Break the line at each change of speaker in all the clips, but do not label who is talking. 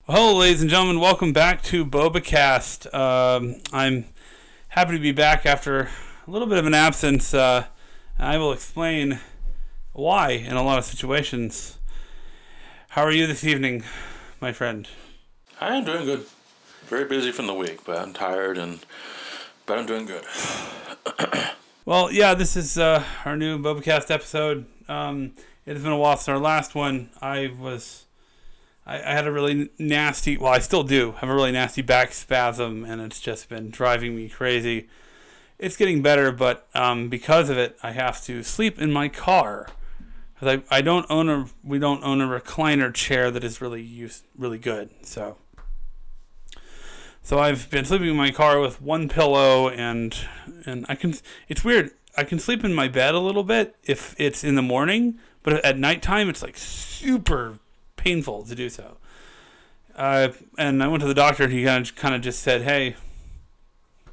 Hello, ladies and gentlemen. Welcome back to Bobacast. I'm happy to be back after a little bit of an absence. I will explain why in a lot of situations. How are you this evening, my friend?
I am doing good. Very busy from the week, but I'm tired, but I'm doing good.
Well, yeah, this is our new Bobacast episode. It has been a while since our last one. I had a really nasty, well, I still do have a really nasty back spasm, and it's just been driving me crazy. It's getting better, but because of it, I have to sleep in my car. Because we don't own a recliner chair that is really good. So I've been sleeping in my car with one pillow, and it's weird. I can sleep in my bed a little bit if it's in the morning, but at nighttime it's like super painful to do so. And I went to the doctor, and he kind of just said, hey,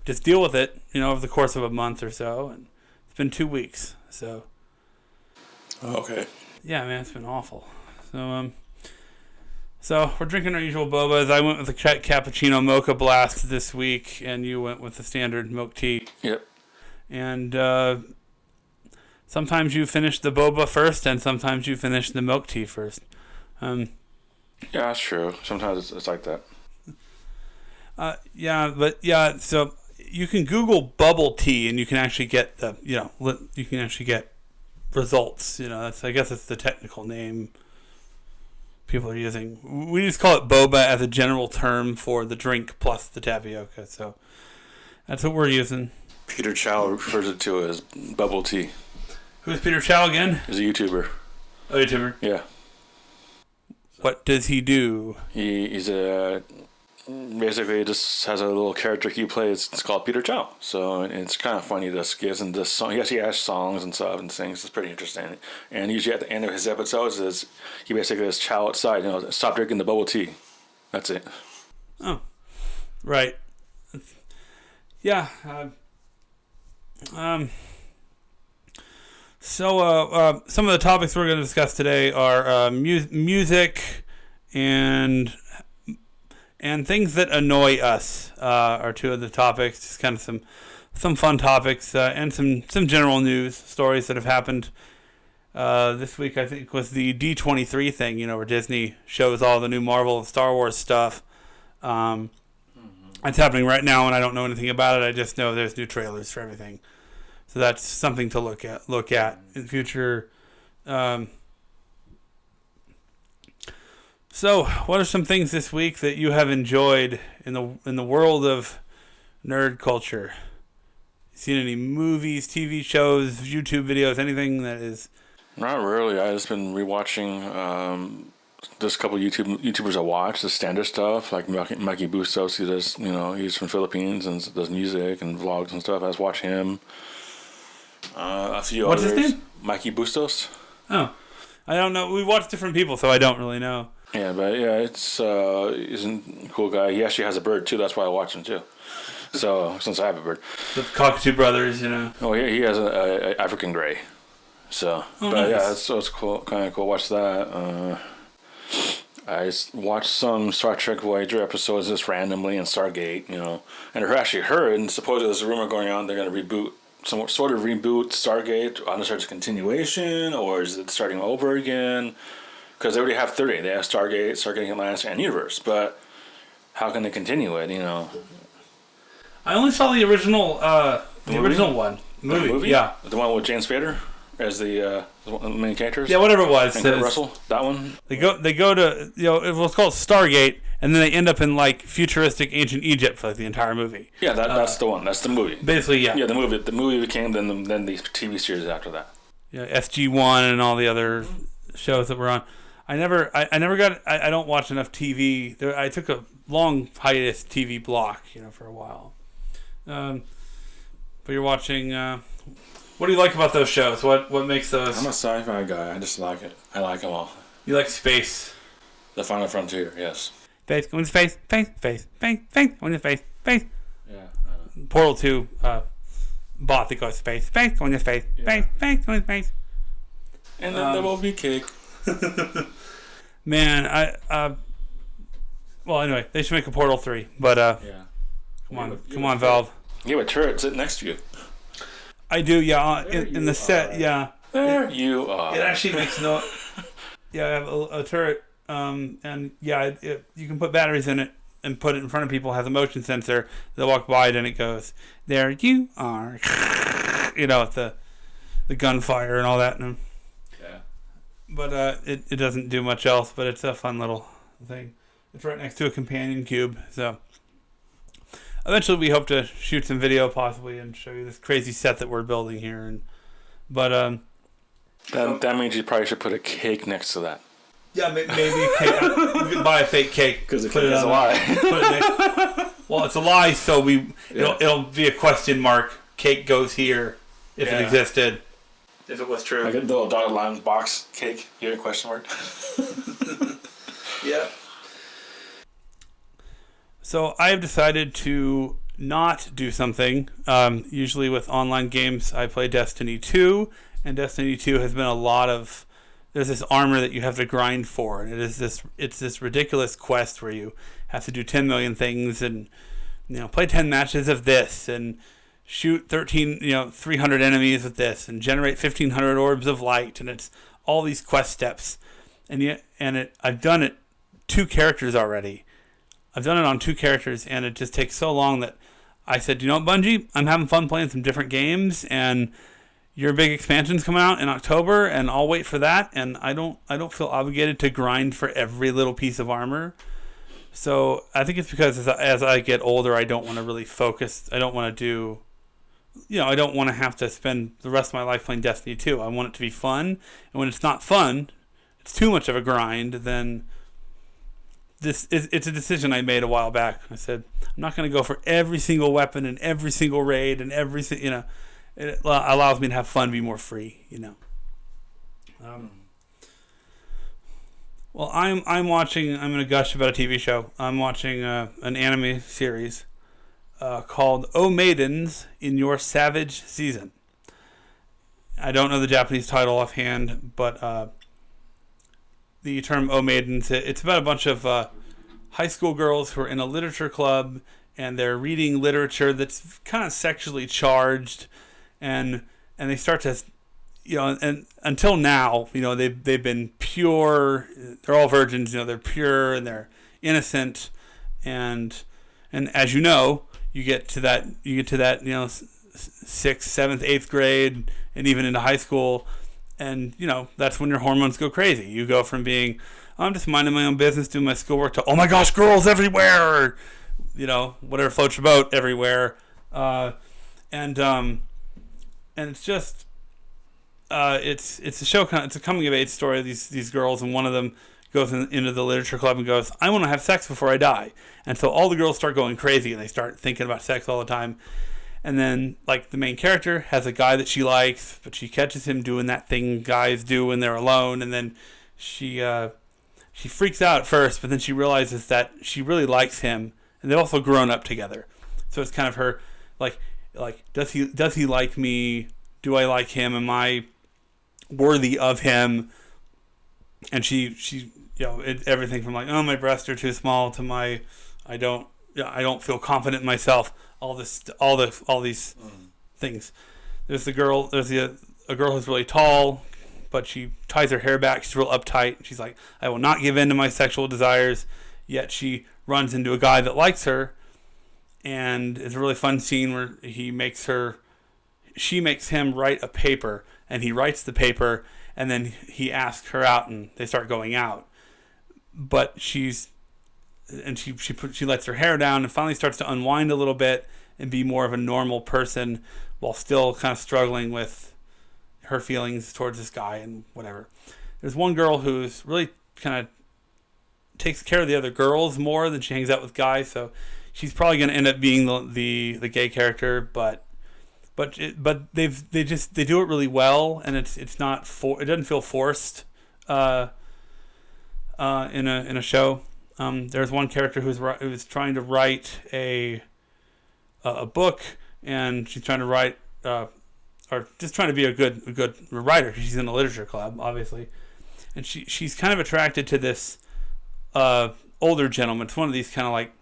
just deal with it, over the course of a month or so. And it's been 2 weeks, so.
Okay.
Yeah, man, it's been awful. So we're drinking our usual bobas. I went with the cappuccino mocha blast this week, and you went with the standard milk tea.
Yep.
And sometimes you finish the boba first, and sometimes you finish the milk tea first.
Yeah, that's true. Sometimes it's like that.
So you can Google bubble tea, and you can actually get results. I guess that's the technical name people are using. We just call it boba as a general term for the drink plus the tapioca. So that's what we're using.
Peter Chow refers it to as bubble tea.
Who's Peter Chow again?
He's a YouTuber.
Oh, YouTuber?
Yeah.
What does he do?
He's basically just has a little character he plays. It's called Peter Chow. So it's kind of funny. This gives him this song. He actually has songs and stuff and sings. It's pretty interesting. And usually at the end of his episodes, he basically has Chow outside. Stop drinking the bubble tea. That's it.
Oh, right. Yeah. So some of the topics we're going to discuss today are music and things that annoy us are two of the topics. Just kind of some fun topics and some general news stories that have happened this week. I think was the D23 thing, where Disney shows all the new Marvel and Star Wars stuff. It's happening right now, and I don't know anything about it. I just know there's new trailers for everything. So that's something to look at in the future. So, what are some things this week that you have enjoyed in the world of nerd culture? You seen any movies, TV shows, YouTube videos, anything that is?
Not really. I just been rewatching just a couple YouTubers I watch, the standard stuff like Mikey Bustos. He does, he's from Philippines and does music and vlogs and stuff. I just watch him. A few
What's
others.
His name?
Mikey Bustos.
Oh, I don't know. We watch different people, so I don't really know.
Yeah, but yeah, he's a cool guy. He actually has a bird too. That's why I watch him too. So since I have a bird,
The Cockatoo Brothers,
Oh, he has a African gray. So,
nice.
Yeah, it's cool. Kind of cool. Watch that. I watched some Star Trek Voyager episodes just randomly and Stargate, and I actually heard, and supposedly there's a rumor going on they're going to reboot. Some sort of reboot Stargate. I don't know if it's a continuation or is it starting over again? Because they already have 30. They have Stargate Atlantis, and Universe. But how can they continue it?
I only saw the original, original one movie. Yeah,
the one with James Spader as the main characters.
Yeah, whatever it was.
And Kurt Russell. That one.
They go to it was called Stargate, and then they end up in like futuristic ancient Egypt for like the entire movie.
Yeah, that's the one. That's the movie.
Basically, yeah.
Yeah, the movie. The movie became then the TV series after that.
Yeah, SG-1 and all the other shows that were on. I don't watch enough TV. I took a long hiatus TV block, for a while. But you're watching. What do you like about those shows? What makes those?
I'm a sci-fi guy. I just like it. I like them all.
You like space?
The Final Frontier, yes.
Space, going to space, space, going to space.
Yeah.
Portal 2, bot that goes space, going to space, going to space.
And then there will be cake.
Man, Well, anyway, they should make a Portal 3. But
Yeah.
come on, Valve.
You have a turret sitting next to you.
I do, yeah. In the set, yeah.
There you are.
It actually makes no. Yeah, I have a turret, and yeah, you can put batteries in it and put it in front of people. It has a motion sensor. They'll walk by it, and it goes, "There you are." You know, the gunfire and all that. And,
Yeah.
but it doesn't do much else. But it's a fun little thing. It's right next to a companion cube. So eventually, we hope to shoot some video, possibly, and show you this crazy set that we're building here. But
that means you probably should put a cake next to that.
yeah, maybe a cake. We could buy a fake cake
Because the cake is a lie.
Well, it's a lie, so it'll be a question mark. Cake goes here if it existed. If it was true.
Like a little dotted line box cake. Here, question mark.
Yeah. So I have decided to not do something. Usually with online games, I play Destiny 2, and Destiny 2 has been a lot of. There's this armor that you have to grind for, and it's this ridiculous quest where you have to do 10 million things and play 10 matches of this and shoot 300 enemies with this and generate 1,500 orbs of light, and it's all these quest steps, I've done it 2 characters already. I've done it on 2 characters, and it just takes so long that I said, you know what, Bungie, I'm having fun playing some different games, and your big expansion's coming out in October, and I'll wait for that, and I don't feel obligated to grind for every little piece of armor. So I think it's because as I get older, I don't want to really focus. I don't want to do, I don't want to have to spend the rest of my life playing Destiny 2. I want it to be fun, and when it's not fun, it's too much of a grind, then it's a decision I made a while back. I said, I'm not going to go for every single weapon and every single raid and everything, it allows me to have fun, be more free, Well, I'm watching. I'm going to gush about a TV show. I'm watching an anime series called "Oh Maidens in Your Savage Season." I don't know the Japanese title offhand, but the term "Oh Maidens" it's about a bunch of high school girls who are in a literature club, and they're reading literature that's kind of sexually charged, and they start to. And until now, they've been pure. They're all virgins. They're pure and they're innocent, and as you get to that. 6th, 7th, 8th grade, and even into high school, and that's when your hormones go crazy. You go from being, I'm just minding my own business, doing my schoolwork, to oh my gosh, girls everywhere, whatever floats your boat everywhere, and it's just. It's a show. It's a coming of age story of these girls, and one of them goes into the literature club and goes, "I want to have sex before I die." And so all the girls start going crazy, and they start thinking about sex all the time. And then, like, the main character has a guy that she likes, but she catches him doing that thing guys do when they're alone, and then she freaks out at first, but then she realizes that she really likes him, and they've also grown up together. So it's kind of her, like does he like me? Do I like him? Am I worthy of him? And she everything from like, oh, my breasts are too small, to I don't feel confident in myself. All these things. There's a girl who's really tall, but she ties her hair back. She's real uptight. She's like, I will not give in to my sexual desires. Yet she runs into a guy that likes her, and it's a really fun scene where she makes him write a paper, and he writes the paper, and then he asks her out, and they start going out. But she lets her hair down and finally starts to unwind a little bit and be more of a normal person, while still kind of struggling with her feelings towards this guy and whatever. There's one girl who's really kind of takes care of the other girls more than she hangs out with guys, so she's probably going to end up being the gay character, but they do it really well, and it doesn't feel forced in a show. There's one character who's trying to write a book, and she's trying to write or just trying to be a good writer, because she's in a literature club, obviously, and she's kind of attracted to this older gentleman. It's one of these kind of like,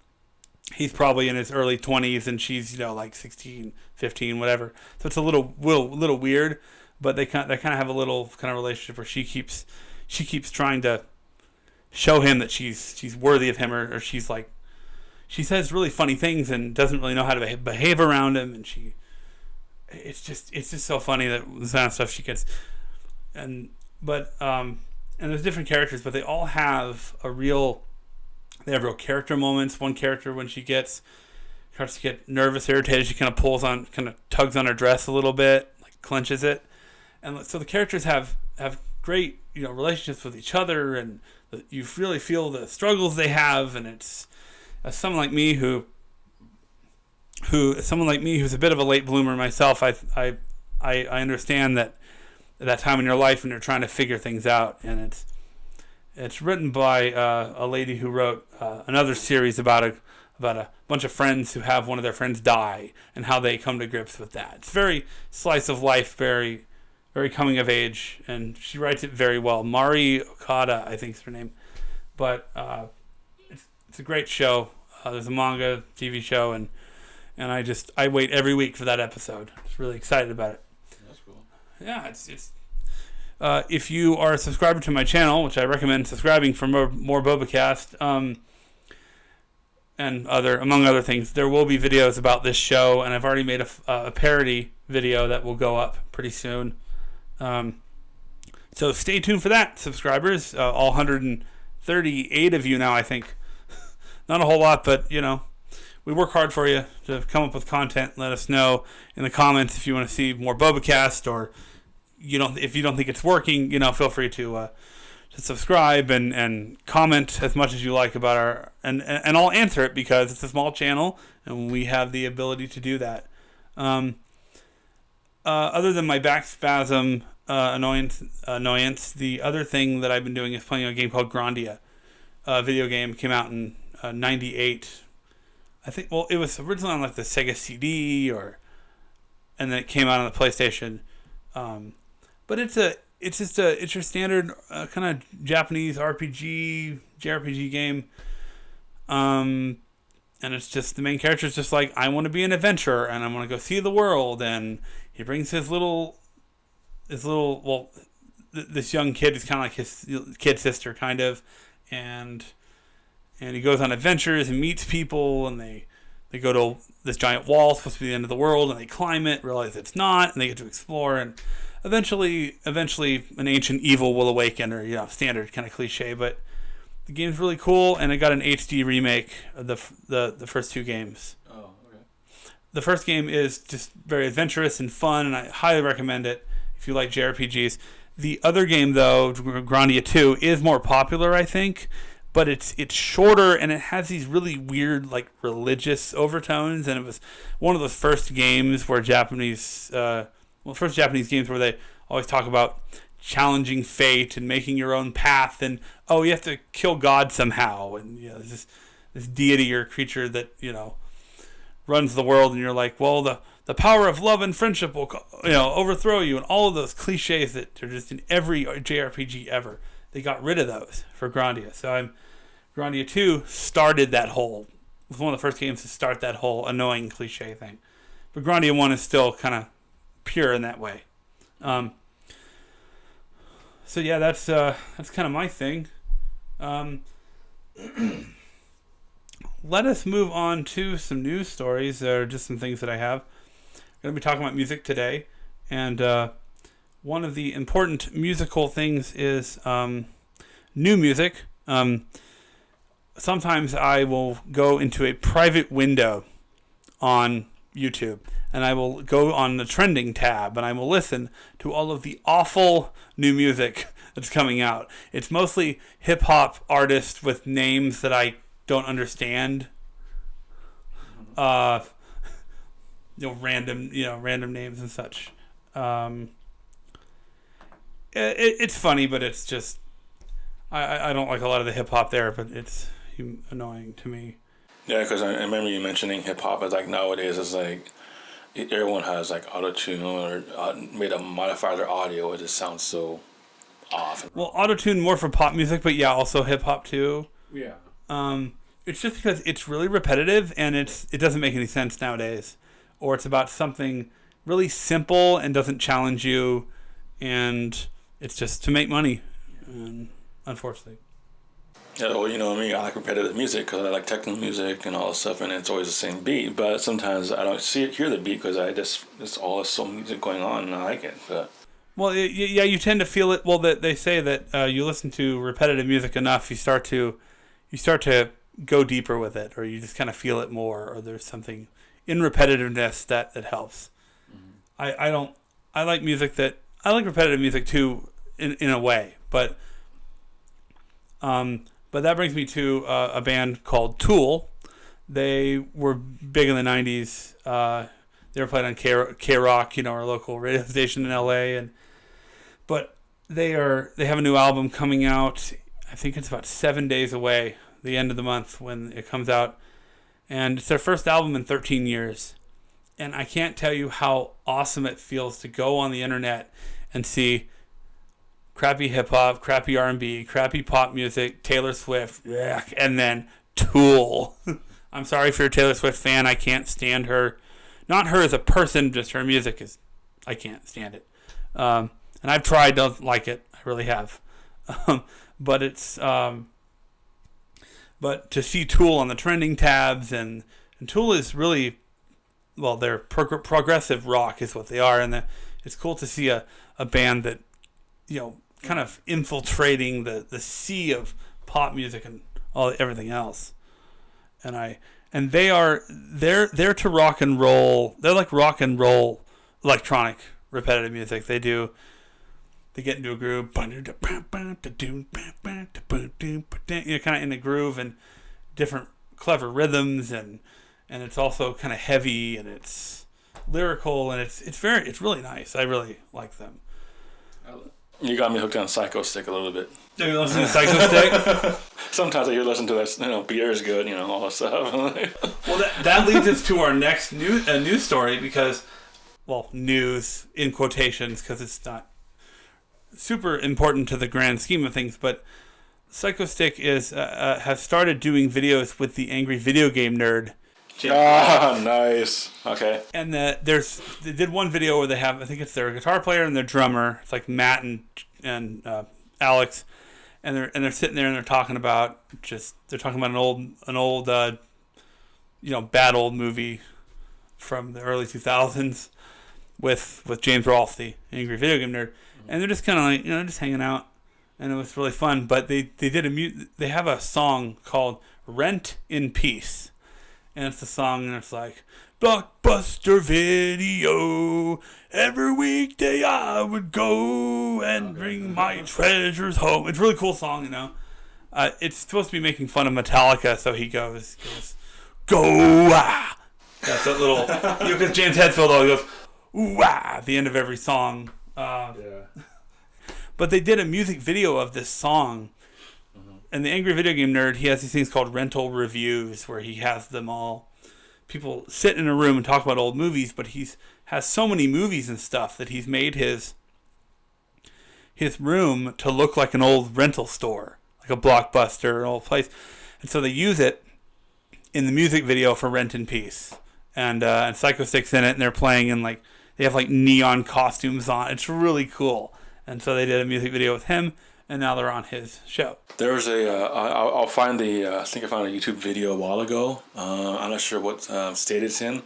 he's probably in his early 20s and she's, like 16, 15, whatever. So it's a little weird, but they kind of have a little kind of relationship where she keeps trying to show him that she's worthy of him, or she's like, she says really funny things and doesn't really know how to behave around him, and it's just so funny that the kind of stuff she gets, and there's different characters, but they all have real character moments. One character, when she starts to get nervous, irritated, she kind of tugs on her dress a little bit, like clenches it, and so the characters have great relationships with each other, and you really feel the struggles they have, and it's someone like me who's a bit of a late bloomer myself. I understand that time in your life when you're trying to figure things out, and it's written by a lady who wrote another series about a bunch of friends who have one of their friends die and how they come to grips with that. It's very slice of life, very very coming of age, and she writes it very well. Mari Okada, I think is her name, but it's a great show. There's a manga, TV show, and I wait every week for that episode. I'm just really excited about it.
That's cool.
Yeah, it's if you are a subscriber to my channel, which I recommend subscribing for more Bobacast, and among other things, there will be videos about this show, and I've already made a parody video that will go up pretty soon. So stay tuned for that, subscribers. All 138 of you now, I think. Not a whole lot, but we work hard for you to come up with content. Let us know in the comments if you want to see more Bobacast, or if you don't think it's working, feel free to subscribe and comment as much as you like about our and I'll answer it, because it's a small channel and we have the ability to do that. Other than my back spasm annoyance, the other thing that I've been doing is playing a game called Grandia. A video game came out in 98. I think. Well, it was originally on like the Sega CD, and then it came out on the PlayStation. But it's your standard kind of Japanese JRPG game. And it's just, the main character is just like, I want to be an adventurer and I want to go see the world. And he brings this young kid is kind of like his kid sister, kind of, and he goes on adventures and meets people, and they go to this giant wall supposed to be the end of the world, and they climb it, realize it's not, and they get to explore, and eventually an ancient evil will awaken, or standard kind of cliche, but the game's really cool, and it got an HD remake of the first two games.
Oh, okay.
The first game is just very adventurous and fun, and I highly recommend it if you like JRPGs. The other game, though, Grandia 2, is more popular, I think, but it's shorter, and it has these really weird, like, religious overtones, and it was one of those first games where first Japanese games where they always talk about challenging fate and making your own path, and you have to kill God somehow, and there's this deity or creature that runs the world, and you're like, well, the power of love and friendship will overthrow you, and all of those cliches that are just in every JRPG ever. They got rid of those for Grandia. So Grandia 2 started that whole. It was one of the first games to start that whole annoying cliche thing. But Grandia 1 is still kind of pure in that way. So yeah, that's kind of my thing. Let us move on to some news stories, or just some things that I have. I'm going to be talking about music today, and one of the important musical things is new music. Sometimes I will go into a private window on YouTube, and I will go on the trending tab, and I will listen to all of the awful new music that's coming out. It's mostly hip-hop artists with names that I don't understand. Random names and such. It's funny, but it's just I don't like a lot of the hip hop there, but it's annoying to me.
Yeah, because I remember you mentioning hip hop. It's like nowadays, it's like everyone has like auto-tune or made a modify their audio. It just sounds so off.
Well, auto-tune more for pop music, but yeah, also hip hop too.
Yeah.
It's just because it's really repetitive and it doesn't make any sense nowadays, or it's about something really simple and doesn't challenge you, and it's just to make money, unfortunately.
Yeah, well, you know me, I like repetitive music because I like techno music and all this stuff, and it's always the same beat. But sometimes I don't hear the beat because it's all some music going on, and I like it. But
well, yeah, you tend to feel it. Well, that they say that you listen to repetitive music enough, you start to go deeper with it, or you just kind of feel it more, or there's something in repetitiveness that helps. Mm-hmm. I like music I like repetitive music too, in a way, but that brings me to a band called Tool. They were big in the 90s. They were played on K-Rock, our local radio station in LA, but they have a new album coming out. I think it's about 7 days away, the end of the month when it comes out, and it's their first album in 13 years. And I can't tell you how awesome it feels to go on the internet and see crappy hip-hop, crappy R&B, crappy pop music, Taylor Swift, and then Tool. I'm sorry if you're a Taylor Swift fan. I can't stand her. Not her as a person, just her music I can't stand it. And I've tried to like it. I really have. But it's... But to see Tool on the trending tabs, and Tool is really... Well, they're progressive rock is what they are. And it's cool to see a band that, kind of infiltrating the sea of pop music and everything else. And they're to rock and roll. They're like rock and roll electronic repetitive music. They get into a groove, kind of in a groove and different clever rhythms, and it's also kind of heavy, and it's lyrical, and it's really nice. I really like them.
You got me hooked on Psychostick a little bit.
Do you listen to Psychostick?
Sometimes I hear listen to that, beer's good, all that stuff.
Well, that leads us to our next news story because, well, news in quotations because it's not super important to the grand scheme of things, but Psychostick has started doing videos with the Angry Video Game Nerd.
Nice. Okay.
And they did one video where they have, I think it's their guitar player and their drummer. It's like Matt and Alex, and they're sitting there and they're talking about an old bad old movie from the early 2000s with James Rolfe, the Angry Video Game Nerd, and they're just kind of like just hanging out, and it was really fun. But they have a song called "Rent in Peace." And it's a song, and it's like, Blockbuster Video, every weekday I would go and bring my treasures home. It's a really cool song, It's supposed to be making fun of Metallica, so he goes, go, ah. That's that little, because James Hetfield always goes, ooh, ah, at the end of every song. Yeah. But they did a music video of this song. And the Angry Video Game Nerd, he has these things called rental reviews where he has them all. People sit in a room and talk about old movies, but has so many movies and stuff that he's made his room to look like an old rental store, like a Blockbuster, an old place. And so they use it in the music video for Rent in Peace. And Psychostick's in it, and they're playing in they have neon costumes on. It's really cool. And so they did a music video with him, and now they're on his show.
There was I'll find I think I found a YouTube video a while ago. I'm not sure what state it's in.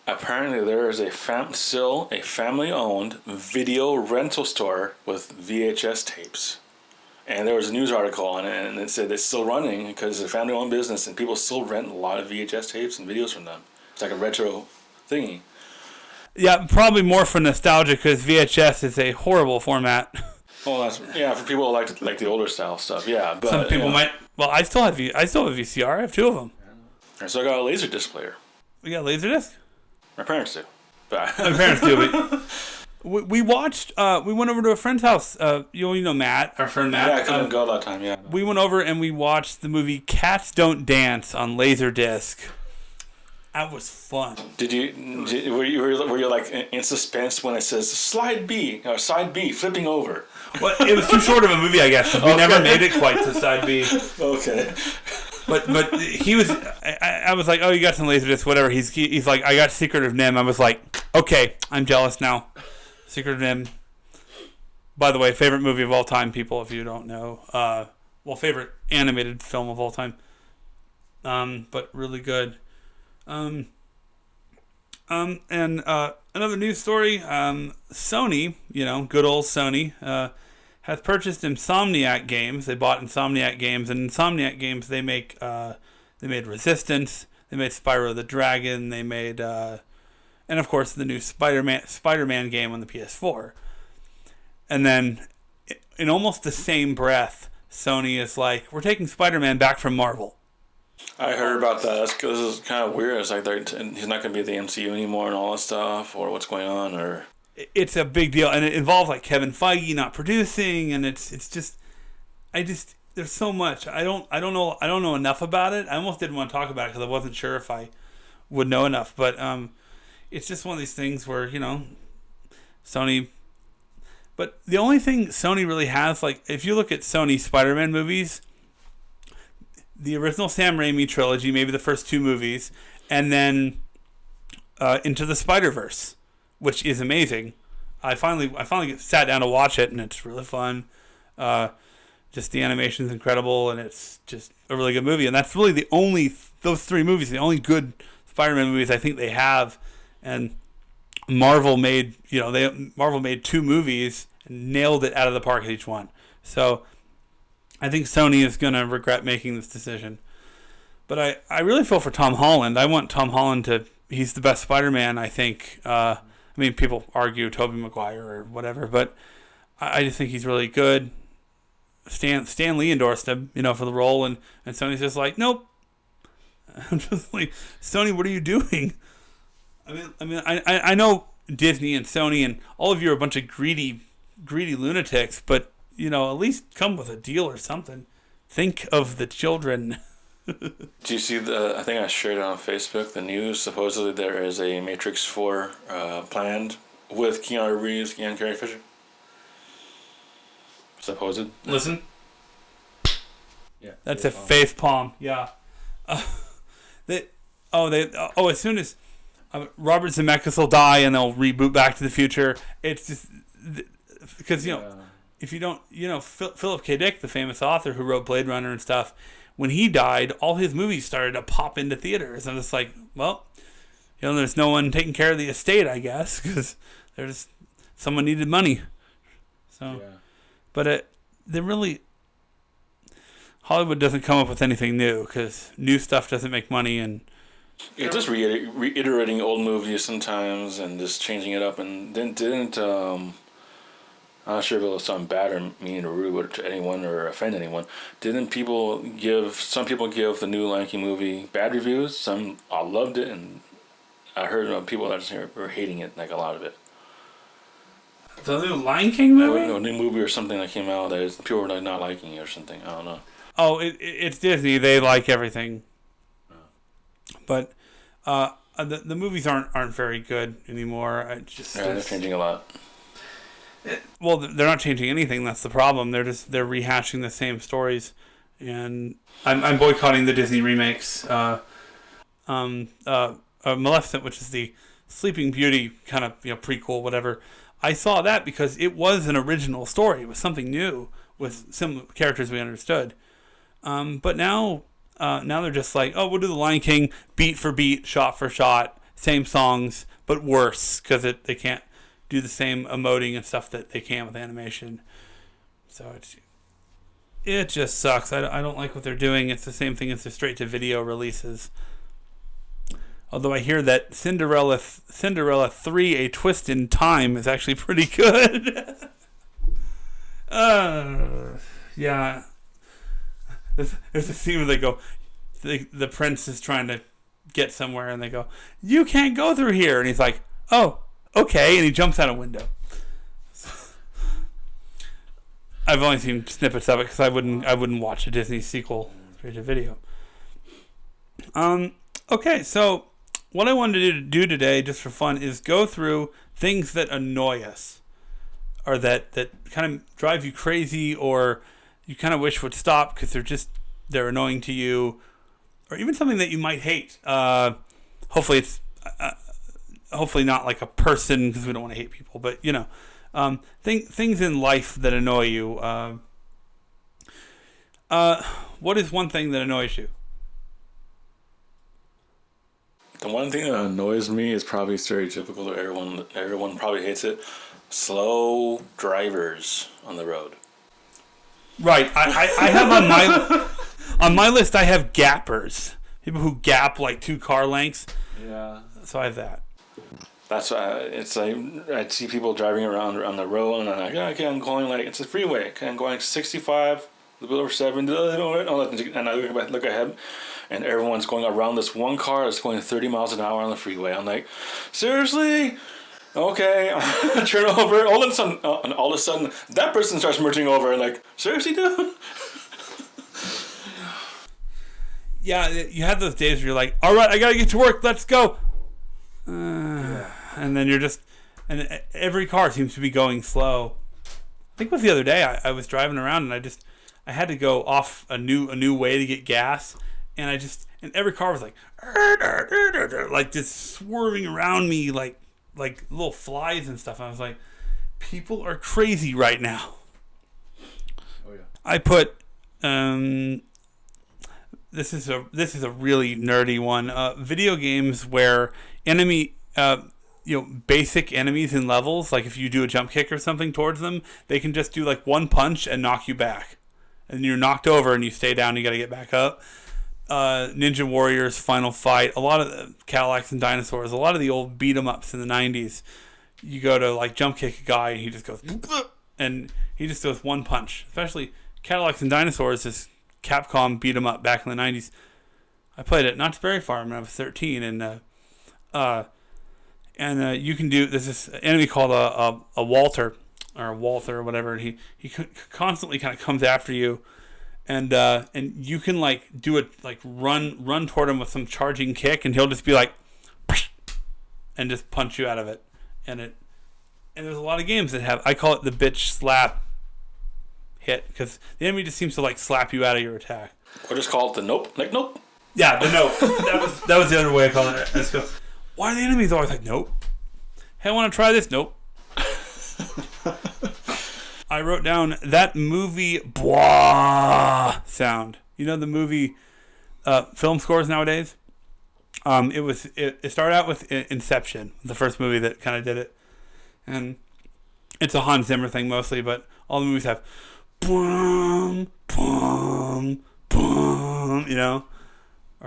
Apparently there is still a family-owned video rental store with VHS tapes. And there was a news article on it, and it said it's still running because it's a family-owned business, and people still rent a lot of VHS tapes and videos from them. It's like a retro thingy.
Yeah, probably more for nostalgia because VHS is a horrible format.
Well, for people who like the older style stuff, yeah. But
some people might. Well, I still have VCR. I have two of them.
So I got a Laserdisc player.
You got a Laserdisc?
My parents do. But
my parents do. But we watched. We went over to a friend's house. You know Matt, our friend Matt.
Yeah, I couldn't go that time. Yeah.
We went over and we watched the movie Cats Don't Dance on Laserdisc. That was fun.
Were you like in suspense when it says slide B or side B flipping over?
Well, it was too short of a movie, I guess. We never made it quite to side B.
Okay.
But he was. I was like, oh, you got some Laserdisc, whatever. He's like, I got Secret of Nim. I was like, okay, I'm jealous now. Secret of Nim. By the way, favorite movie of all time, people, if you don't know. Favorite animated film of all time. But really good. And another news story. Sony, good old Sony, has purchased Insomniac Games. They bought Insomniac Games, and Insomniac Games they made Resistance, they made Spyro the Dragon, they made and of course the new Spider-Man game on the PS4. And then in almost the same breath, Sony is like, we're taking Spider-Man back from Marvel.
I heard about that. This is kind of weird. It's like he's not going to be the MCU anymore and all that stuff, or what's going on, or...
It's a big deal, and it involves like Kevin Feige not producing, and it's just there's so much. I don't know enough about it. I almost didn't want to talk about it because I wasn't sure if I would know enough. But it's just one of these things where Sony. But the only thing Sony really has, like if you look at Sony Spider-Man movies, the original Sam Raimi trilogy, maybe the first two movies, and then Into the Spider-Verse, which is amazing. I finally sat down to watch it, and it's really fun. Just the animation's incredible, and it's just a really good movie. And that's really those three movies, the only good Spider-Man movies I think they have. And Marvel made two movies and nailed it out of the park at each one. So I think Sony is going to regret making this decision. But I really feel for Tom Holland. I want Tom Holland he's the best Spider-Man, I think. People argue Tobey Maguire or whatever, but I just think he's really good. Stan Lee endorsed him, for the role, and Sony's just like, nope. I'm just like, Sony, what are you doing? I know Disney and Sony and all of you are a bunch of greedy lunatics, but at least come with a deal or something. Think of the children.
Do you see I think I shared it on Facebook, the news. Supposedly there is a Matrix 4 planned with Keanu Reeves and Carrie Fisher. Supposed.
Listen. Yeah. That's a face palm. Yeah. As soon as Robert Zemeckis will die and they'll reboot Back to the Future, it's just because if you don't, Philip K. Dick, the famous author who wrote Blade Runner and stuff, when he died, all his movies started to pop into theaters. And it's like, well, there's no one taking care of the estate, I guess, because someone needed money. So, but Hollywood doesn't come up with anything new because new stuff doesn't make money, and
just reiterating old movies sometimes and just changing it up. And didn't I'm not sure if it was something bad or mean or rude to anyone or offend anyone. Didn't some people give the new Lion King movie bad reviews? Some I loved it, and I heard people that just were hating it, like a lot of it.
The new Lion King movie?
A new movie or something that came out that people were like not liking it or something. I don't know.
Oh, it's Disney. They like everything. Oh. But the movies aren't very good anymore.
They're changing a lot.
They're not changing anything. That's the problem. They're rehashing the same stories, and I'm boycotting the Disney remakes. Maleficent, which is the Sleeping Beauty kind of prequel, whatever. I saw that because it was an original story. It was something new with some characters we understood. But now they're just like, oh, we'll do the Lion King beat for beat, shot for shot, same songs, but worse because they can't do the same emoting and stuff that they can with animation. So it just sucks. I don't like what they're doing. It's the same thing as the straight-to-video releases. Although I hear that Cinderella 3, A Twist in Time is actually pretty good. Yeah. There's a scene where they go, the prince is trying to get somewhere, and they go, you can't go through here. And he's like, oh, okay. And he jumps out a window. I've only seen snippets of it because I wouldn't watch a Disney sequel straight to video. Okay, so what I wanted to do today, just for fun, is go through things that annoy us, or that kind of drive you crazy, or you kind of wish would stop because they're annoying to you, or even something that you might hate. Hopefully it's hopefully not like a person, because we don't want to hate people, but things in life that annoy you. What is one thing that annoys you?
The one thing that annoys me is probably stereotypical to everyone. Everyone probably hates it. Slow drivers on the road.
Right. I have on my list. I have gappers. People who gap like 2 car lengths.
Yeah.
So I have that.
That's it's like I see people driving around on the road, and I'm like, okay, I'm going like it's a freeway. Okay, I'm going 65, a little over 70, and I look ahead. And everyone's going around this one car that's going 30 miles an hour on the freeway. I'm like, seriously? Okay. Turn over. All of a sudden, that person starts merging over. And like, seriously, dude?
Yeah, you have those days where you're like, all right, I got to get to work. Let's go. And then you're just... And every car seems to be going slow. I think it was the other day. I was driving around and I had to go off a new way to get gas. And every car was like just swerving around me like little flies and stuff. I was like, people are crazy right now.
Oh yeah.
I put this is a really nerdy one. Video games where basic enemies in levels, like if you do a jump kick or something towards them, they can just do like one punch and knock you back, and you're knocked over and you stay down. You got to get back up. Ninja Warriors, Final Fight, a lot of the Cadillacs and Dinosaurs, a lot of the old beat 'em ups in the 90s. You go to like jump kick a guy and he just goes, and he just does one punch. Especially Cadillacs and Dinosaurs, this Capcom beat 'em up back in the 90s. I played it not very far when I was 13, and you can do, there's this enemy called a Walter or whatever, and he constantly kind of comes after you. And you can like do it, like run toward him with some charging kick, and he'll just be like, and just punch you out of it. And there's a lot of games that have, I call it the bitch slap hit, because the enemy just seems to like slap you out of your attack.
Or just call it the nope, like nope.
Yeah, the nope. that was the other way I call it. I just go, why are the enemies always like nope? Hey, I want to try this. Nope. I wrote down that movie blah sound. You know the movie film scores nowadays? It started out with Inception, the first movie that kind of did it. And it's a Hans Zimmer thing mostly, but all the movies have boom, boom, boom, or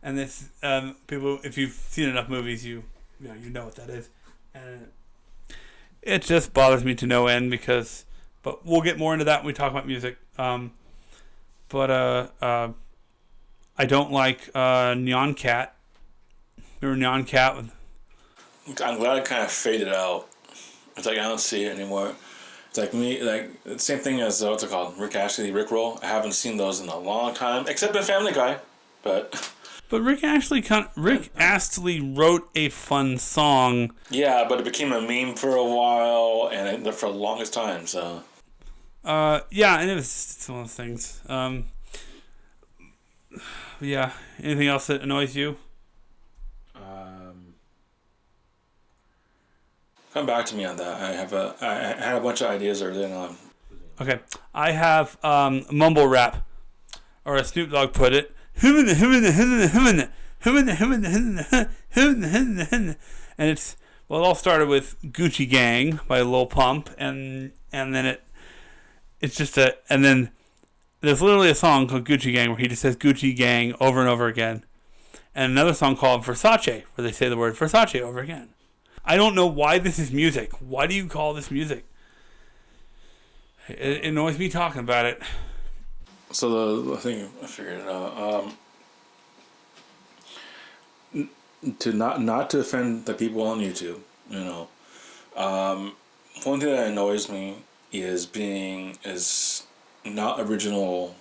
and this people, if you've seen enough movies, you know what that is. And it just bothers me to no end but we'll get more into that when we talk about music. I don't like Neon Cat. Remember Neon Cat?
I'm glad it kind of faded out. It's like I don't see it anymore. It's like me, like the same thing as what's it called? Rick Astley, Rick Roll. I haven't seen those in a long time, except in Family Guy. But
Rick Astley wrote a fun song.
Yeah, but it became a meme for a while, and for the longest time. So.
Yeah, and it's one of those things. Yeah. Anything else that annoys you?
Come back to me on that. I had a bunch of ideas earlier on.
Okay, I have mumble rap, or as Snoop Dogg put it, and it's, well, it all started with Gucci Gang by Lil Pump, and then it's just and then there's literally a song called Gucci Gang where he just says Gucci Gang over and over again, and another song called Versace where they say the word Versace over again. I don't know why this is music. Why do you call this music? It annoys me talking about it.
So the thing, I figured it out. To not to offend the people on YouTube, one thing that annoys me is not original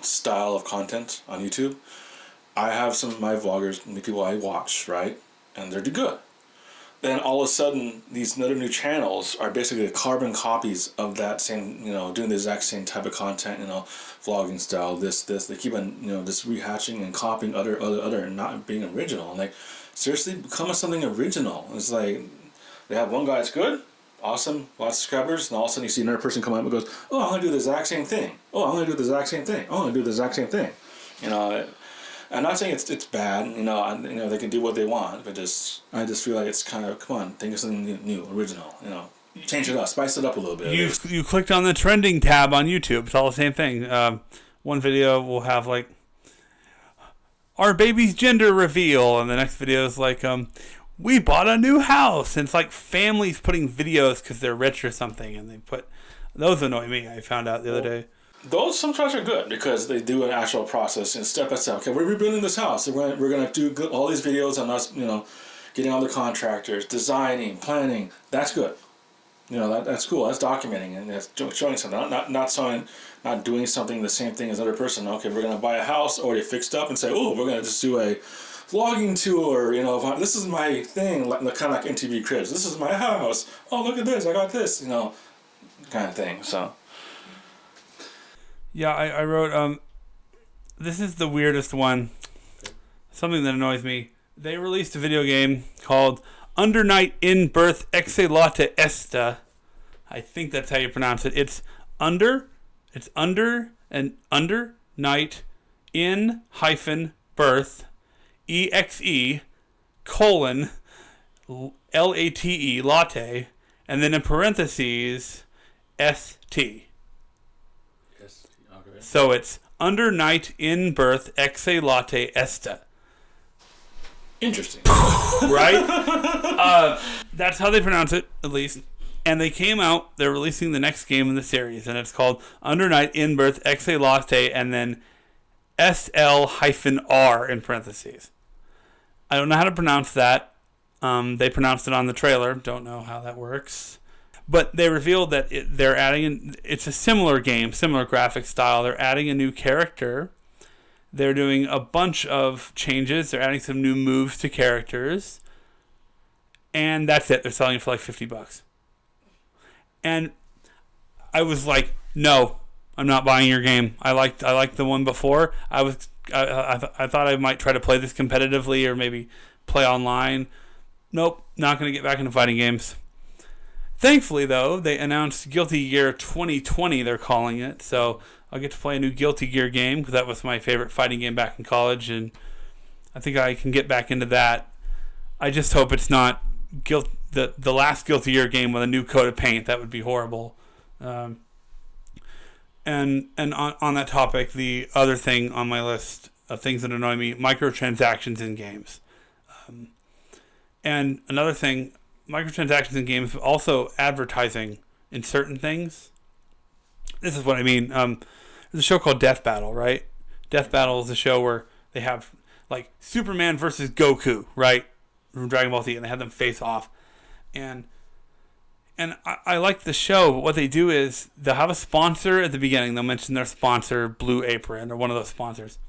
style of content on YouTube. I have some of my vloggers, the people I watch, right, and they're good. then all of a sudden these other new channels are basically carbon copies of that same, doing the exact same type of content, vlogging style, this. They keep on, just rehashing and copying other, and not being original. Like, seriously, become something original. It's like, they have one guy that's good, awesome, lots of subscribers, and all of a sudden you see another person come up and goes, oh, I'm going to do the exact same thing. Oh, I'm going to do the exact same thing. Oh, I'm going to do the exact same thing. I'm not saying it's bad, they can do what they want, but I just feel like it's kind of, come on, think of something new, original, change it up, spice it up a little bit.
You clicked on the trending tab on YouTube. It's all the same thing. One video will have like our baby's gender reveal, and the next video is like we bought a new house, and it's like families putting videos because they're rich or something, and they put those annoy me. I found out the other day.
Those sometimes are good because they do an actual process and step by step. Okay, we're rebuilding this house. So we're gonna do all these videos on us, getting all the contractors, designing, planning. That's good. That's cool. That's documenting and that's showing something. Not doing something the same thing as other person. Okay, we're gonna buy a house already fixed up and say, oh, we're gonna just do a vlogging tour. This is my thing, kind of like MTV Cribs. This is my house. Oh, look at this. I got this. Kind of thing. So.
Yeah, I wrote, this is the weirdest one. Something that annoys me. They released a video game called Under Night in Birth Exe Late Esta. I think that's how you pronounce it. It's under night in hyphen birth EXE colon LATE latte, and then in parentheses ST. So it's Under Night in Birth Exe Latte Esta.
Interesting.
Right? That's how they pronounce it, at least. And they came out, they're releasing the next game in the series, and it's called Under Night in Birth Exe Latte, and then SL-R in parentheses. I don't know how to pronounce that. They pronounced it on the trailer. Don't know how that works. But they revealed that they're adding, it's a similar game, similar graphic style. They're adding a new character. They're doing a bunch of changes. They're adding some new moves to characters. And that's it. They're selling it for like $50. And I was like, no, I'm not buying your game. I liked the one before. I thought I might try to play this competitively or maybe play online. Nope, not going to get back into fighting games. Thankfully, though, they announced Guilty Gear 2020, they're calling it. So I'll get to play a new Guilty Gear game because that was my favorite fighting game back in college, and I think I can get back into that. I just hope it's not the last Guilty Gear game with a new coat of paint. That would be horrible. And on that topic, the other thing on my list of things that annoy me, microtransactions in games. And another thing, microtransactions in games, also advertising in certain things. This is what I mean. There's a show called Death Battle, right? Death Battle is a show where they have like Superman versus Goku, right? From Dragon Ball Z, and they have them face off. And I like the show, but what they do is they'll have a sponsor at the beginning. They'll mention their sponsor, Blue Apron, or one of those sponsors.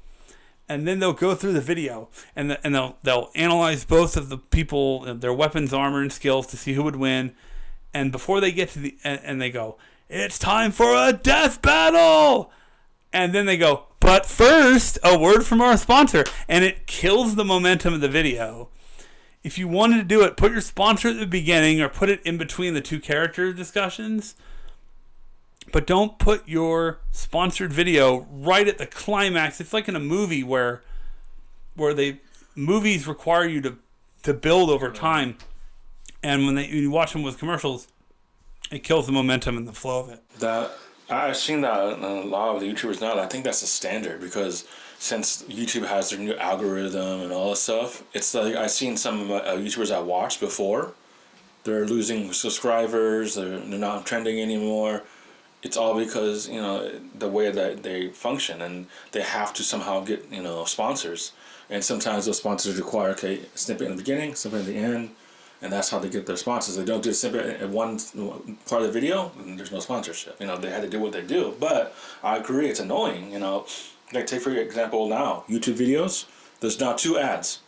And then they'll go through the video, and they'll analyze both of the people, their weapons, armor, and skills to see who would win. And before they get to and they go, it's time for a death battle! And then they go, but first, a word from our sponsor. And it kills the momentum of the video. If you wanted to do it, put your sponsor at the beginning or put it in between the two character discussions. But don't put your sponsored video right at the climax. It's like in a movie where movies require you to build over time. And when you watch them with commercials, it kills the momentum and the flow of it.
I've seen that in a lot of the YouTubers now. I think that's the standard because since YouTube has their new algorithm and all this stuff, it's like I've seen some YouTubers I watched before. They're losing subscribers. They're not trending anymore. It's all because, the way that they function, and they have to somehow get, sponsors. And sometimes those sponsors require, a snippet in the beginning, snippet in the end, and that's how they get their sponsors. They don't do a snippet in one part of the video, and there's no sponsorship. They had to do what they do. But I agree, it's annoying, Like, take for example now, YouTube videos, there's now 2 ads.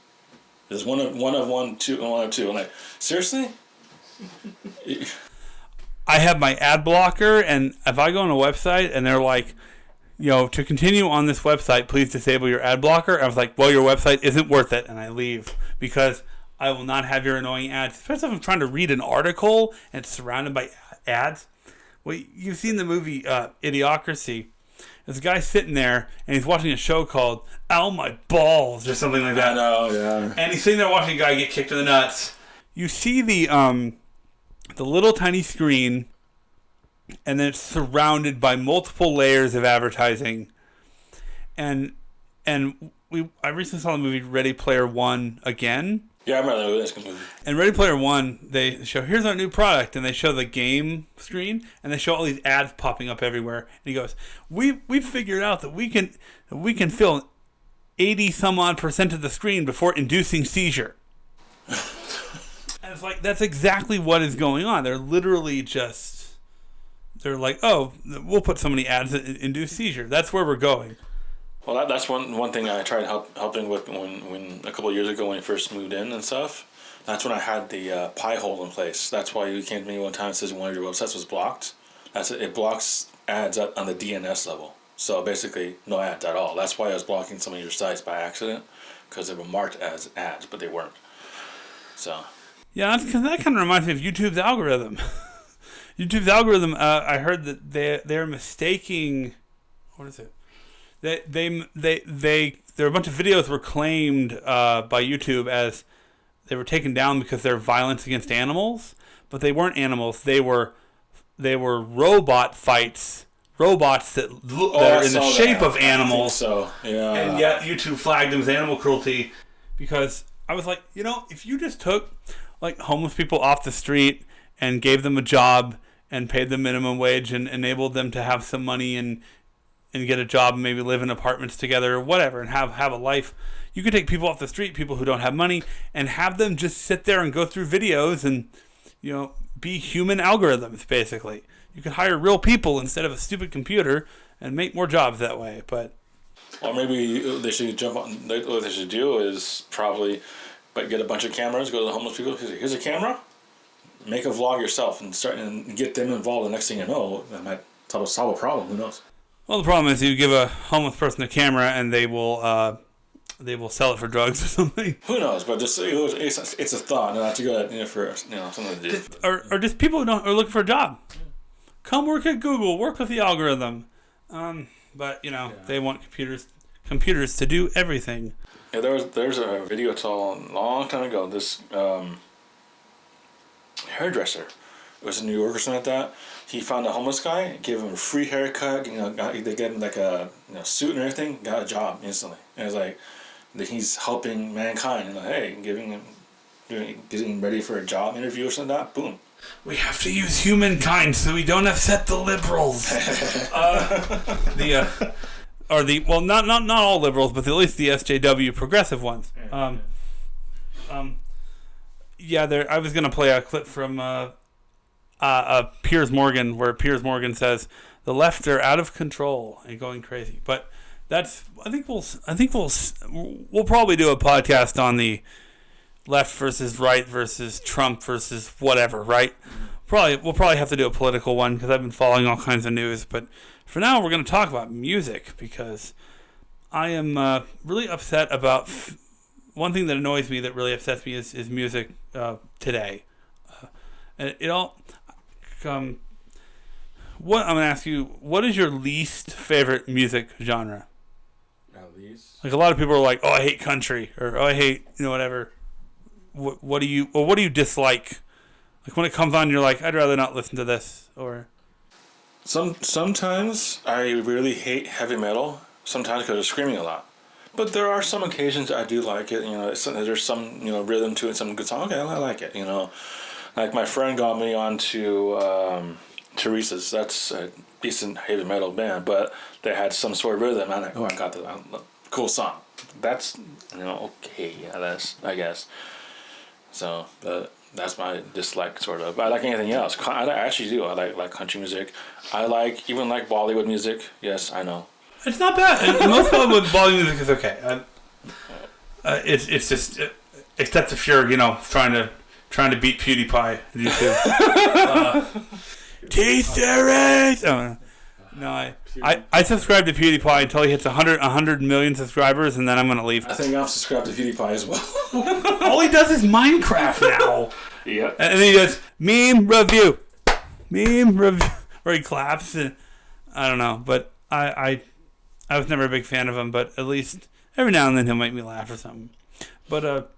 There's one of one, two, and one of two. I'm like, seriously?
I have my ad blocker, and if I go on a website and they're like, to continue on this website, please disable your ad blocker. I was like, well, your website isn't worth it, and I leave because I will not have your annoying ads, especially if I'm trying to read an article and it's surrounded by ads. Well, you've seen the movie Idiocracy. There's a guy sitting there, and he's watching a show called Ow My Balls or something like that.
I know, yeah.
And he's sitting there watching a guy get kicked in the nuts. You see the little tiny screen, and then it's surrounded by multiple layers of advertising. And I recently saw the movie Ready Player One again.
Yeah, I remember that movie.
And Ready Player One, they show, here's our new product, and they show the game screen, and they show all these ads popping up everywhere. And he goes, we've figured out that we can fill 80 some odd % of the screen before inducing seizure. And it's like, that's exactly what is going on. They're literally they're like, oh, we'll put so many ads that induce seizure. That's where we're going.
Well, that's one thing I tried helping with when a couple of years ago when I first moved in and stuff. That's when I had the pie hole in place. That's why you came to me one time and says one of your websites was blocked. It blocks ads on the DNS level. So basically, no ads at all. That's why I was blocking some of your sites by accident, because they were marked as ads, but they weren't. So. Yeah,
that kind of reminds me of YouTube's algorithm. YouTube's algorithm. I heard that they're mistaking. What is it? There were a bunch of videos were claimed by YouTube as they were taken down because they're violence against animals, but they weren't animals. They were robot fights, robots that are in the shape of animals.
So yeah,
and yet YouTube flagged them as animal cruelty because I was like, if you just took like homeless people off the street and gave them a job and paid them minimum wage and enabled them to have some money and get a job and maybe live in apartments together or whatever and have a life. You could take people off the street, people who don't have money, and have them just sit there and go through videos and, be human algorithms, basically. You could hire real people instead of a stupid computer and make more jobs that way.
Or maybe they should jump on. What they should do is probably get a bunch of cameras, go to the homeless people, here's a camera, make a vlog yourself and start and get them involved. The next thing you know, that might solve a problem. Who knows?
Well, the problem is you give a homeless person a camera and they will sell it for drugs or something.
Who knows? But just it's a thought, not to go for something to do.
Or just people who are looking for a job. Come work at Google. Work with the algorithm. But they want computers to do everything.
Yeah, there's a video I saw a long time ago. This hairdresser. It was in New York or something like that. He found a homeless guy, gave him a free haircut. They gave him like a suit and everything. Got a job instantly. And it's like he's helping mankind. Hey, getting ready for a job interview or something like that. Boom.
We have to use humankind so we don't upset the liberals. Not all liberals, but at least the SJW progressive ones. I was gonna play a clip from Piers Morgan, where Piers Morgan says the left are out of control and going crazy. But I think we'll probably do a podcast on the left versus right versus Trump versus whatever, right? We'll probably have to do a political one because I've been following all kinds of news. But for now, we're going to talk about music because I am really upset about one thing that annoys me that really upsets me is music today. And it all. What I'm gonna ask you, what is your least favorite music genre?
At least.
Like a lot of people are like, oh, I hate country, or oh, I hate whatever. What do you dislike? Like when it comes on, you're like, I'd rather not listen to this, or.
Sometimes I really hate heavy metal. Sometimes because they're screaming a lot, but there are some occasions I do like it. There's some rhythm to it, some good song. Okay, I like it. Like my friend got me onto Teresa's. That's a decent heavy metal band, but they had some sort of rhythm. I'm like, I got that. Cool song. That's okay. Yeah, that's I guess. So that's my dislike sort of. But I like anything else. I actually do. I like country music. I even like Bollywood music. Yes, I know.
It's not bad. Most Bollywood music is okay. It's just. except if you're, trying to beat PewDiePie on YouTube. T-Series! Oh, no, I subscribe to PewDiePie until he hits 100 million subscribers, and then I'm going to leave.
I think I'm subscribed to PewDiePie as well.
All he does is Minecraft now.
Yep.
And then he does meme review. Where he claps. And, I don't know, but I was never a big fan of him, but at least every now and then he'll make me laugh or something. But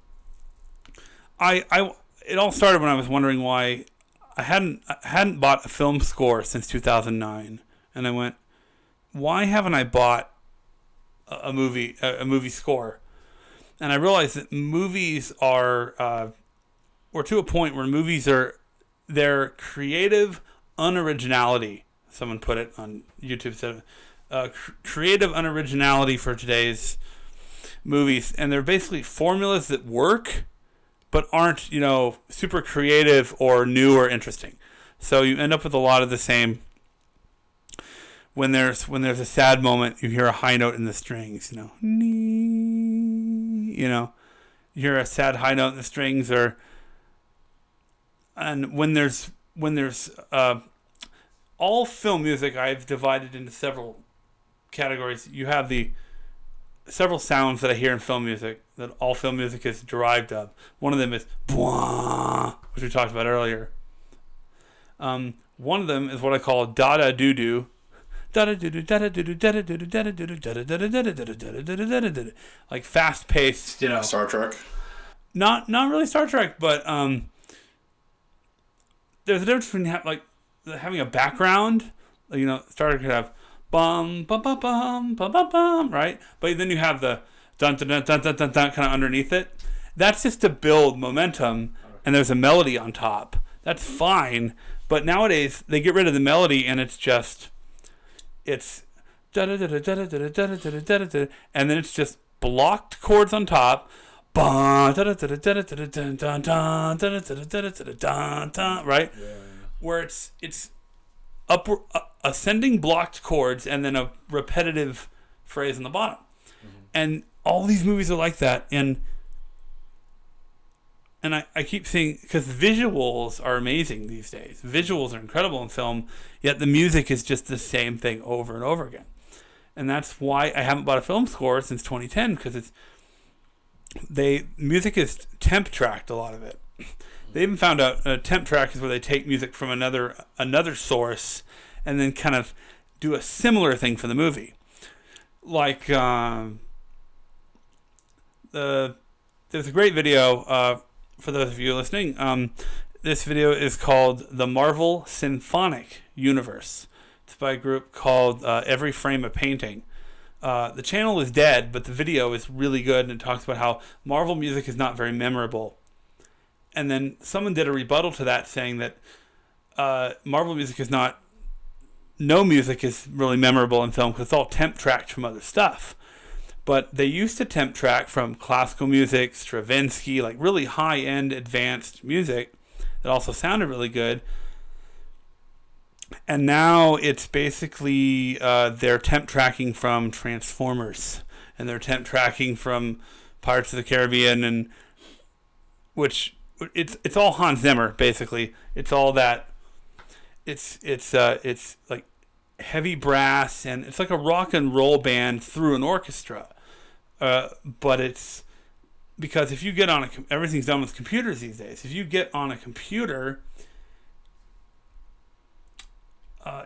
it all started when I was wondering why I hadn't bought a film score since 2009, and I went, why haven't I bought a movie score? And I realized that movies are or to a point where movies are their creative unoriginality. Someone put it on YouTube, said creative unoriginality for today's movies, and they're basically formulas that work but aren't, super creative or new or interesting. So you end up with a lot of the same. When there's a sad moment, you hear a high note in the strings, you hear a sad high note in the strings, and when there's all film music, I've divided into several categories. You have the several sounds that I hear in film music that all film music is derived of. One of them is bwah, which we talked about earlier. One of them is what I call dada doo doo. Like fast paced,
Star Trek.
Not really Star Trek, but there's a difference between having a background. Star Trek could have bum bum bum bum bum bum bum, right? But then you have the dun dun dun dun dun dun, dun kind of underneath it. That's just to build momentum, and there's a melody on top. That's fine, but nowadays they get rid of the melody, and it's and then it's just blocked chords on top. Right? Where it's upward, ascending blocked chords and then a repetitive phrase on the bottom. And all these movies are like that. And I keep seeing, because visuals are amazing these days. Visuals are incredible in film, yet the music is just the same thing over and over again. And that's why I haven't bought a film score since 2010, because music is temp tracked, a lot of it. They even found out a temp track is where they take music from another source and then kind of do a similar thing for the movie. Like there's a great video for those of you listening. This video is called The Marvel Symphonic Universe. It's by a group called Every Frame a Painting. The channel is dead, but the video is really good, and it talks about how Marvel music is not very memorable. And then someone did a rebuttal to that, saying that Marvel music is not... No music is really memorable in film, because it's all temp tracked from other stuff. But they used to temp track from classical music, Stravinsky, like really high-end advanced music that also sounded really good. And now it's basically they're temp tracking from Transformers, and they're temp tracking from Pirates of the Caribbean, and which it's all Hans Zimmer basically. It's all that. It's like heavy brass, and it's like a rock and roll band through an orchestra. But it's because if you get on everything's done with computers these days. If you get on a computer.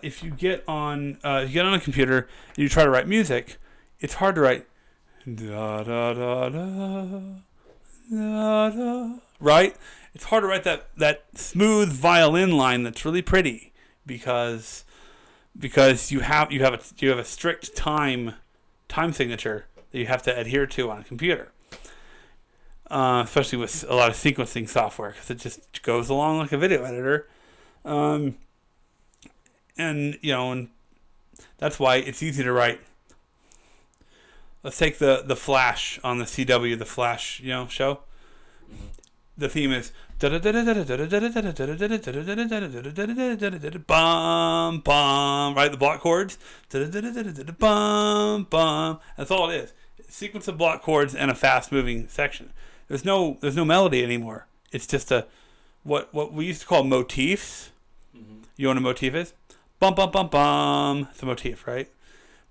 If you get on a computer and you try to write music, it's hard to write da da da da da da. Right? It's hard to write that smooth violin line that's really pretty because you have a strict time signature that you have to adhere to on a computer. Especially with a lot of sequencing software, because it just goes along like a video editor. And that's why it's easy to write. Let's take the Flash on the CW, the Flash, show. The theme is bum bum, right? The block chords, bum bum. That's all it is. sequence of block chords and a fast moving section. There's no melody anymore. It's just what we used to call motifs. Mm-hmm. You know what a motif is? Bum bum bum bum. It's a motif, right?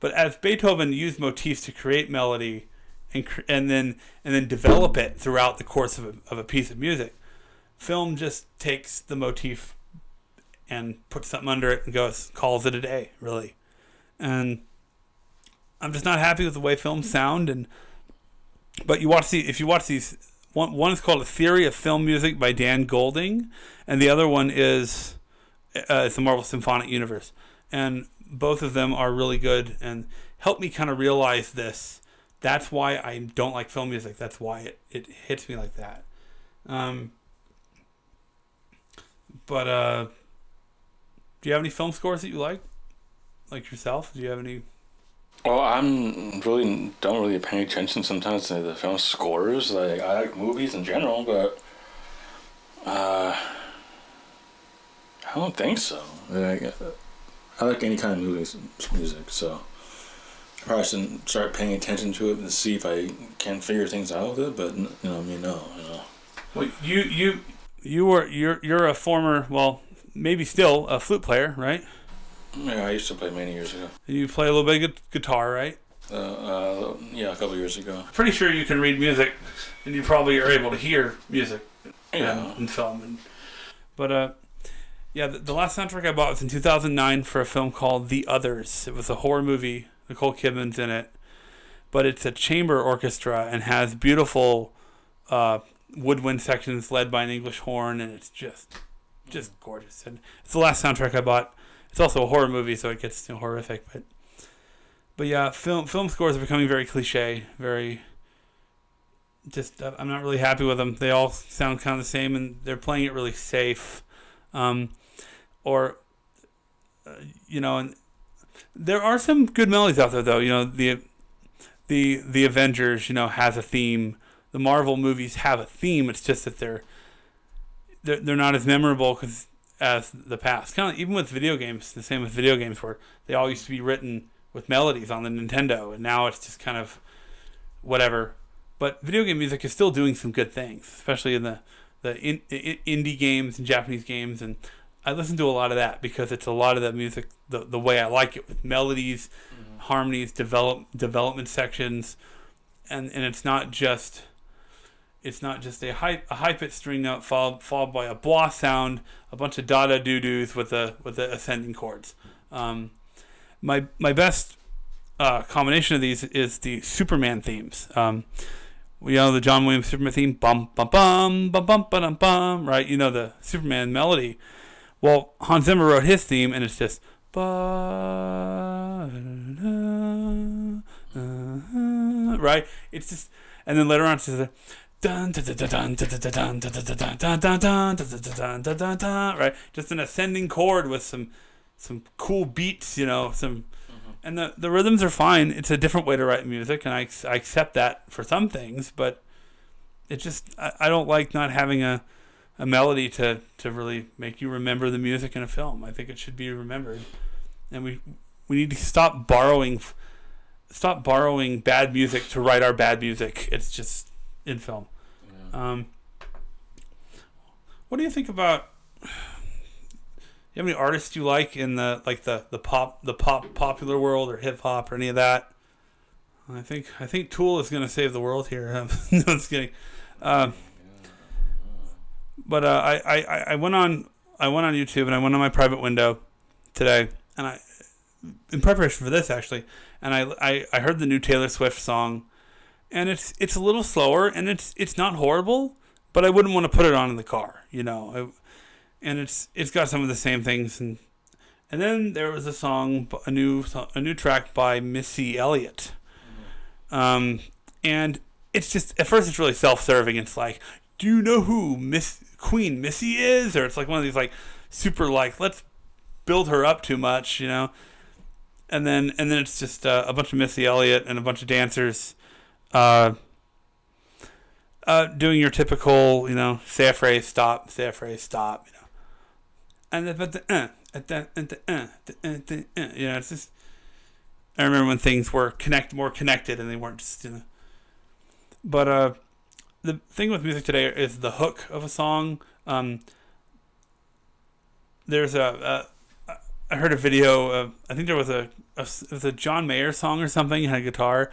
But as Beethoven used motifs to create melody and then develop it throughout the course of a piece of music, film just takes the motif and puts something under it and calls it a day, really. And I'm just not happy with the way films sound. But if you watch these, one is called A Theory of Film Music by Dan Golding, and the other one is it's the Marvel Symphonic Universe. And both of them are really good and help me kind of realize this. That's why I don't like film music. That's why it hits me like that. But do you have any film scores that you like yourself? Do you have any?
Well, don't really pay attention sometimes to the film scores. Like, I like movies in general, but I don't think so. I like any kind of music, so I probably shouldn't start paying attention to it and see if I can figure things out with it. But no.
Well, you're a former, well, maybe still a flute player, right?
Yeah, I used to play many years ago.
You play a little bit of guitar, right?
Yeah, a couple years ago.
Pretty sure you can read music, and you probably are able to hear music in film. Yeah, the last soundtrack I bought was in 2009 for a film called The Others. It was a horror movie. Nicole Kidman's in it. But it's a chamber orchestra and has beautiful woodwind sections led by an English horn, and it's just gorgeous. And it's the last soundtrack I bought. It's also a horror movie, so it gets horrific. But yeah, film scores are becoming very cliche, very... I'm not really happy with them. They all sound kind of the same, and they're playing it really safe. And there are some good melodies out there, though. The Avengers, has a theme. The Marvel movies have a theme. It's just that they're not as memorable as the past. Kind of even with video games, the same with video games, where they all used to be written with melodies on the Nintendo, and now it's just kind of whatever. But video game music is still doing some good things, especially in the indie games and Japanese games, and I listen to a lot of that because it's a lot of the music the way I like it, with melodies, harmonies, development sections, and it's not just a high pitched string note followed by a blah sound, a bunch of da da doo doos with the ascending chords. My best combination of these is the Superman themes. The John Williams Superman theme, bum bum bum bum bum bum bum, right? The Superman melody. Well, Hans Zimmer wrote his theme, and it's just right. It's just, and then later on it's just dun dun dun dun dun dun dun dun dun dun dun dun, right? Just an ascending chord with some cool beats, some. And the rhythms are fine. It's a different way to write music, and I accept that for some things, but it just, I don't like not having a melody to really make you remember the music in a film. I think it should be remembered. And we need to stop borrowing bad music to write our bad music. It's just in film. Yeah. What do you think about... You have any artists you like in the pop popular world or hip hop or any of that? I think Tool is going to save the world here. No, just kidding. But I went on YouTube and I went on my private window today, and in preparation for this actually, and I heard the new Taylor Swift song, and it's a little slower and it's not horrible, but I wouldn't want to put it on in the car, And it's got some of the same things, and then there was a new track by Missy Elliott, and it's just, at first it's really self-serving. It's like, do you know who Queen Missy is? Or it's like one of these like super like, let's build her up too much, and then it's just a bunch of Missy Elliott and a bunch of dancers doing your typical, say a phrase, stop, say a phrase, stop, And it's just, I remember when things were more connected and they weren't just, But the thing with music today is the hook of a song. There's I heard a video of, I think there was it was a John Mayer song or something. He had a guitar,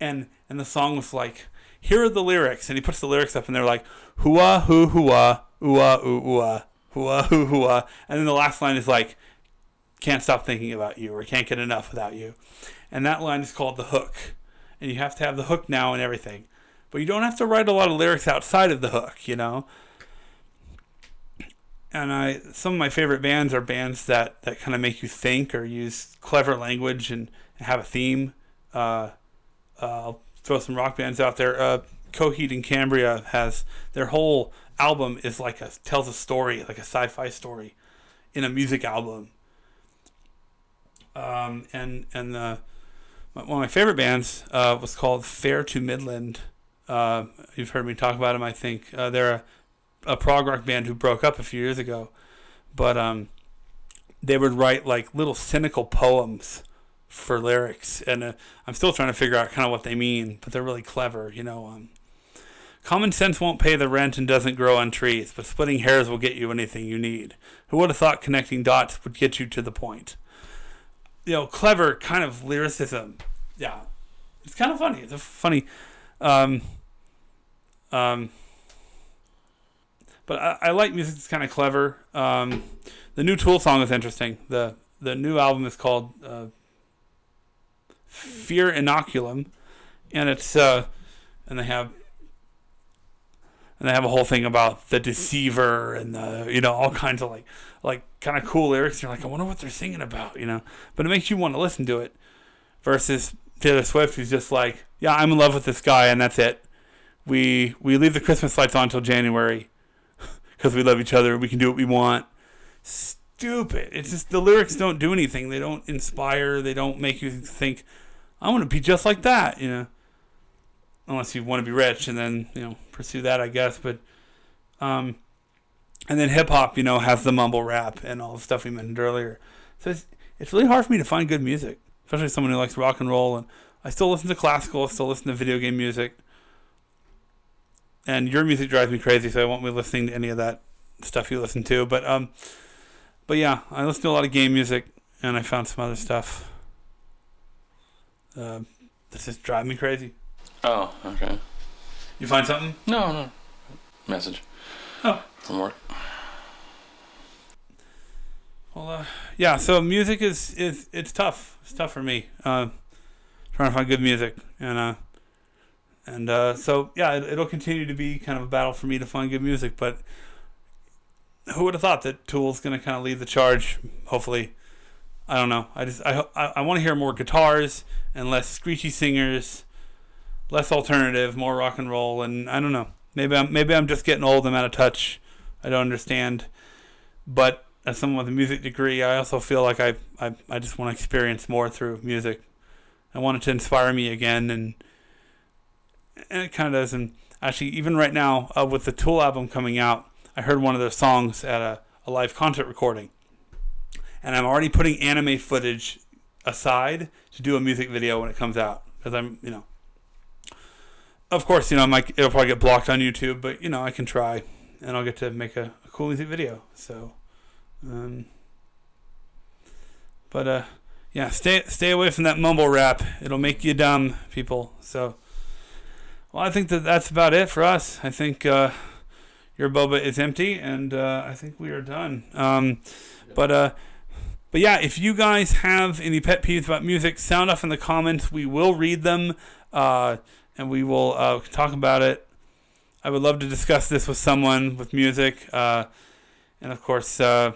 and the song was like, here are the lyrics, and he puts the lyrics up, and they're like, hoo-ah, hoo, hoo-ah, ooh-ah, ooh, ooh-ah, hoo-ah, hoo, hoo-ah, and then the last line is like, can't stop thinking about you, or can't get enough without you, and that line is called the hook, and you have to have the hook now and everything, but you don't have to write a lot of lyrics outside of the hook, And some of my favorite bands are bands that kind of make you think or use clever language and have a theme. I'll throw some rock bands out there. Coheed and Cambria has their whole album is tells a story, like a sci-fi story, in a music album. One of my favorite bands was called Fair to Midland. You've heard me talk about them, I think. They're a prog rock band who broke up a few years ago, but they would write like little cynical poems for lyrics, and I'm still trying to figure out kind of what they mean, but they're really clever, Common sense won't pay the rent and doesn't grow on trees, but splitting hairs will get you anything you need. Who would have thought connecting dots would get you to the point? Clever kind of lyricism. Yeah, it's kind of funny. It's a funny. But I like music that's kind of clever. The new Tool song is interesting. The new album is called Fear Inoculum, and it's and they have a whole thing about the deceiver and all kinds of like kind of cool lyrics. You're like, I wonder what they're singing about, But it makes you want to listen to it. Versus Taylor Swift, who's just like, yeah, I'm in love with this guy, and that's it. We leave the Christmas lights on until January because we love each other. We can do what we want. Stupid. It's just the lyrics don't do anything. They don't inspire. They don't make you think, I want to be just like that, Unless you want to be rich and then, pursue that, I guess. But, and then hip hop, has the mumble rap and all the stuff we mentioned earlier. So it's really hard for me to find good music, especially someone who likes rock and roll. And I still listen to classical. I still listen to video game music. And your music drives me crazy, so I won't be listening to any of that stuff you listen to. But yeah, I listen to a lot of game music, and I found some other stuff. This just drive me crazy.
Oh, okay.
You find something?
No. Message.
Oh.
From work.
Well, yeah. So music it's tough. It's tough for me. Trying to find good music, and so yeah, it'll continue to be kind of a battle for me to find good music. But who would have thought that Tool's going to kind of lead the charge? Hopefully, I don't know. I want to hear more guitars and less screechy singers, less alternative, more rock and roll, and I don't know. Maybe I'm just getting old. I'm out of touch. I don't understand. But as someone with a music degree, I also feel like I just want to experience more through music. I want it to inspire me again, and it kind of does. And actually, even right now, with the Tool album coming out, I heard one of their songs at a live concert recording. And I'm already putting anime footage aside to do a music video when it comes out. Because I'm, of course, it'll probably get blocked on YouTube, but, I can try. And I'll get to make a cool music video. So, yeah, stay away from that mumble rap. It'll make you dumb, people. So, well, I think that's about it for us. I think your boba is empty, and I think we are done. But yeah, if you guys have any pet peeves about music, sound off in the comments. We will read them, and we will talk about it. I would love to discuss this with someone with music, and of course, there's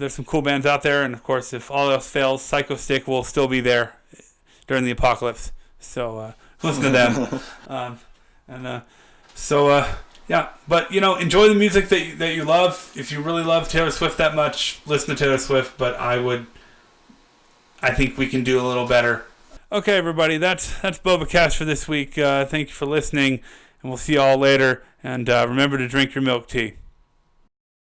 some cool bands out there. And of course, if all else fails, Psychostick will still be there during the apocalypse. So listen to them, yeah, but enjoy the music that you love. If you really love Taylor Swift that much, listen to Taylor Swift. But I think we can do a little better. Okay, everybody, that's Bobacast for this week. Thank you for listening, and we'll see you all later. And remember to drink your milk tea.